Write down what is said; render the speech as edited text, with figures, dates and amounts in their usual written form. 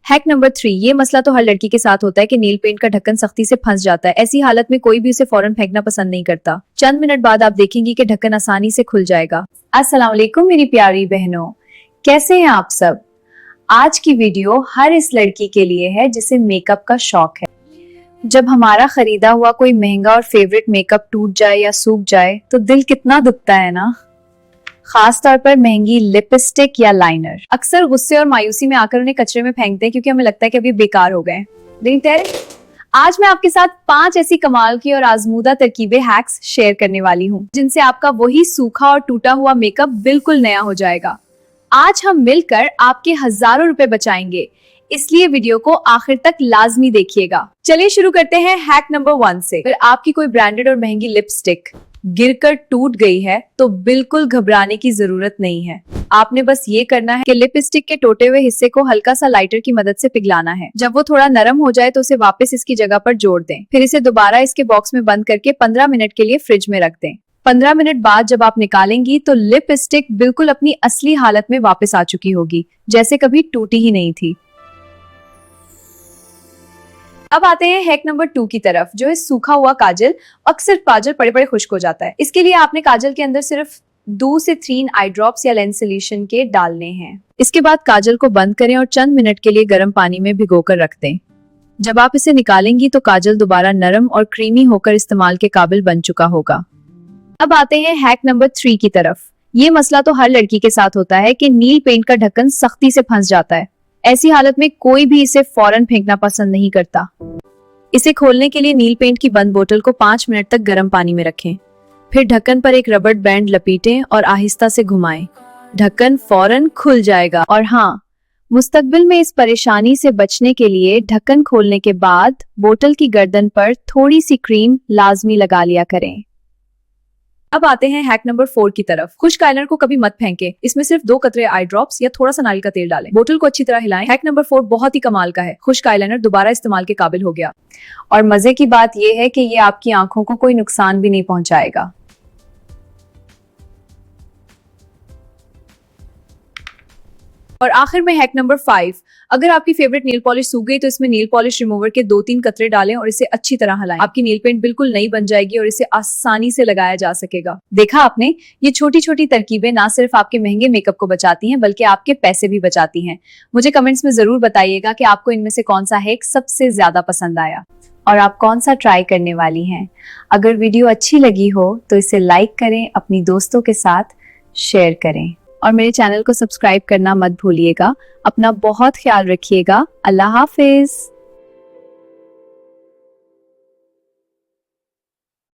Hack number 3, ये मसला तो हर लड़की के साथ होता है कि नील पेंट का ढक्कन सख्ती से फंस जाता है। ऐसी हालत में कोई भी उसे फौरन फेंकना पसंद नहीं करता। चंद मिनट बाद आप देखेंगी कि ढक्कन आसानी से खुल जाएगा। अस्सलाम वालेकुम मेरी प्यारी बहनों, कैसे हैं आप सब। आज की वीडियो हर इस लड़की के लिए है जिसे मेकअप का शौक है। जब हमारा खरीदा हुआ कोई महंगा और फेवरेट मेकअप टूट जाए या सूख जाए तो दिल कितना दुखता है ना। खास तौर पर महंगी लिपस्टिक या लाइनर। अक्सर गुस्से और मायूसी में आकर उन्हें कचरे में फेंकते हैं क्योंकि हमें लगता है कि अब ये बेकार हो गए। आज मैं आपके साथ 5 ऐसी कमाल की और आजमूदा तरकीबें हैक्स शेयर करने वाली हूँ जिनसे आपका वही सूखा और टूटा हुआ मेकअप बिल्कुल नया हो जाएगा। आज हम मिलकर आपके हजारों रुपए बचाएंगे, इसलिए वीडियो को आखिर तक लाजमी देखिएगा। चलिए शुरू करते हैं हैक नंबर 1 से। अगर आपकी कोई ब्रांडेड और महंगी लिपस्टिक गिरकर टूट गई है तो बिल्कुल घबराने की जरूरत नहीं है। आपने बस ये करना है कि लिपस्टिक के टूटे हुए हिस्से को हल्का सा लाइटर की मदद से पिघलाना है। जब वो थोड़ा नरम हो जाए तो उसे वापस इसकी जगह पर जोड़ दें। फिर इसे दोबारा इसके बॉक्स में बंद करके 15 मिनट के लिए फ्रिज में रख दें। 15 मिनट बाद जब आप निकालेंगी तो लिपस्टिक बिल्कुल अपनी असली हालत में वापस आ चुकी होगी, जैसे कभी टूटी ही नहीं थी। अब आते हैं हैक नंबर 2 की तरफ, जो है सूखा हुआ काजल। अक्सर काजल पड़े पड़े खुश्क हो जाता है। इसके लिए आपने काजल के अंदर सिर्फ 2 से 3 आई ड्रॉप्स या लेंस सोल्यूशन के डालने हैं। इसके बाद काजल को बंद करें और चंद मिनट के लिए गर्म पानी में भिगोकर रख दें। जब आप इसे निकालेंगी तो काजल दोबारा नरम और क्रीमी होकर इस्तेमाल के काबिल बन चुका होगा। अब आते हैं हैक नंबर 3 की तरफ। ये मसला तो हर लड़की के साथ होता है कि नील पेंट का ढक्कन सख्ती से फंस जाता है। ऐसी हालत में कोई भी इसे फौरन फेंकना पसंद नहीं करता। इसे खोलने के लिए नील पेंट की बंद बोतल को 5 मिनट तक गर्म पानी में रखें। फिर ढक्कन पर एक रबर बैंड लपेटें और आहिस्ता से घुमाएं। ढक्कन फौरन खुल जाएगा। और हाँ, मुस्तकबिल में इस परेशानी से बचने के लिए ढक्कन खोलने के बाद बोतल की गर्दन पर थोड़ी सी क्रीम लाजमी लगा लिया करें। अब आते हैं हैक नंबर 4 की तरफ। खुश्क आईलाइनर को कभी मत फेंकें। इसमें सिर्फ 2 कतरे आई ड्रॉप्स या थोड़ा सा नारियल का तेल डालें। बोतल को अच्छी तरह हिलाएं। हैक नंबर 4 बहुत ही कमाल का है। खुश्क आईलाइनर दोबारा इस्तेमाल के काबिल हो गया। और मजे की बात यह है कि ये आपकी आंखों को कोई नुकसान भी नहीं पहुंचाएगा। और आखिर में हैक नंबर 5, अगर आपकी फेवरेट नेल पॉलिश सूख गई तो इसमें नेल पॉलिश रिमूवर के 2-3 कतरे डालें और इसे अच्छी तरह हिलाएं। आपकी नेल पेंट बिल्कुल नई बन जाएगी और इसे आसानी से लगाया जा सकेगा। देखा आपने, ये छोटी छोटी तरकीबें ना सिर्फ आपके महंगे मेकअप को बचाती हैं बल्कि आपके पैसे भी बचाती हैं। मुझे कमेंट्स में जरूर बताइएगा कि आपको इनमें से कौन सा हैक सबसे ज्यादा पसंद आया और आप कौन सा ट्राई करने वाली हैं। अगर वीडियो अच्छी लगी हो तो इसे लाइक करें, अपनी दोस्तों के साथ शेयर करें और मेरे चैनल को सब्सक्राइब करना मत भूलिएगा। अपना बहुत ख्याल रखिएगा। अल्लाह हाफिज।